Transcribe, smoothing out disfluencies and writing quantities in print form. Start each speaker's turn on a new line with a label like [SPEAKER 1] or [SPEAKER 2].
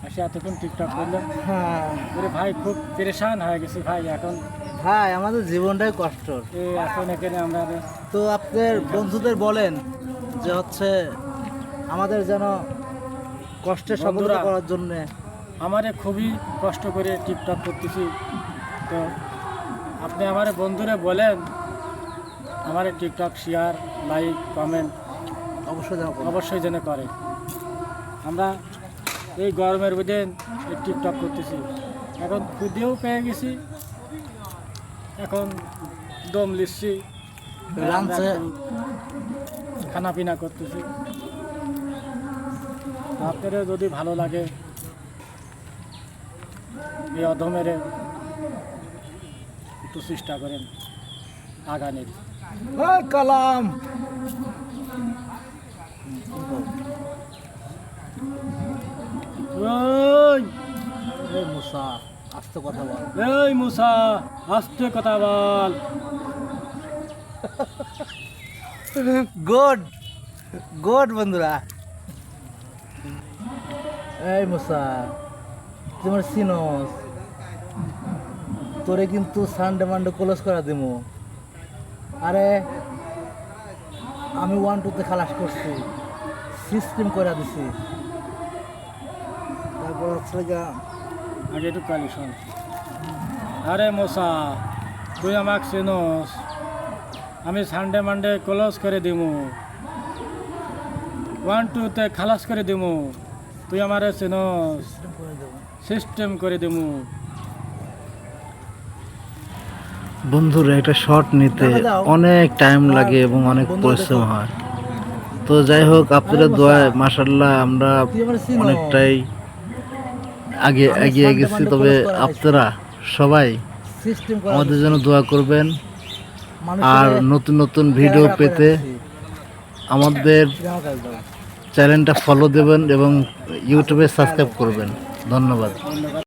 [SPEAKER 1] আসে এতক্ষণ টিকটক করলাম।
[SPEAKER 2] হ্যাঁ
[SPEAKER 1] ওরে ভাই খুব পেরেশান হয়ে গেছি ভাই এখন।
[SPEAKER 2] ভাই আমাদের জীবনটাই কষ্ট।
[SPEAKER 1] এখন এখানে আমরা
[SPEAKER 2] তো আপনাদের বন্ধুদের বলেন যে হচ্ছে আমাদের যেন কষ্টের সফলতা
[SPEAKER 1] বন্ধুরা,
[SPEAKER 2] করার জন্য।
[SPEAKER 1] আমারে খুবই কষ্ট করে টিকটক করতেছি, তো আপনি আমার বন্ধুরে বলেন আমার টিকটক শেয়ার লাইক কমেন্ট
[SPEAKER 2] অবশ্যই যেন করবেন।
[SPEAKER 1] অবশ্যই যেন করে। আমরা এই গরমের মধ্যে এই টিকটক করতেছি, এখন খুদেও পেয়ে গেছি, এখন দম লিচ্ছি,
[SPEAKER 2] লাঞ্চে
[SPEAKER 1] খানা পিনা করতেছি। আপনাদের যদি ভালো লাগে এই অধমের একটু চেষ্টা করেন আগানের।
[SPEAKER 2] কালাম
[SPEAKER 1] ওই
[SPEAKER 2] এই মুসা আস্তে কথা বল।
[SPEAKER 1] এই মুসা, আস্তে কথা বল।
[SPEAKER 2] গুড গুড বন্ধুরা। এই মুসা তোমার সিনস তোরে কিন্তু সানডে মানডে ক্লোজ করা দিমু। আরে আমি 1-2 তে খালাস করছি, সিস্টেম করে দিছি। তারপর হচ্ছে গা
[SPEAKER 1] আগে একটু কালি শোন। আরে মশা, তুই আমাকে চেনস, আমি সানডে মানডে ক্লোজ করে দিমু, 1-2 তে খালাস করে দিমু, তুই আমারে চেনস,
[SPEAKER 2] সিস্টেম করে দেবো।
[SPEAKER 1] সিস্টেম করে দিমু।
[SPEAKER 3] বন্ধুরা একটা শট নিতে অনেক টাইম লাগে এবং অনেক পরিশ্রম হয়। তো যাই হোক আপনাদের দোয়ায় মাশাআল্লাহ আমরা
[SPEAKER 2] তুই আমার চিনো।
[SPEAKER 3] অনেকটাই আগে এগিয়ে গেছি। তবে আপনারা সবাই
[SPEAKER 2] সিস্টেম করে
[SPEAKER 3] আমাদের জন্য দোয়া করবেন,
[SPEAKER 2] মানুষের
[SPEAKER 3] আর নতুন নতুন ভিডিও
[SPEAKER 2] ক্যামেরা করে
[SPEAKER 3] পেতে
[SPEAKER 2] দিছি।
[SPEAKER 3] আমাদের
[SPEAKER 2] জামা কাজ দাও।
[SPEAKER 3] চ্যানেলটা ফলো দেবেন এবং ইউটিউবে সাবস্ক্রাইব করবেন। ধন্যবাদ।
[SPEAKER 1] ধন্যবাদ।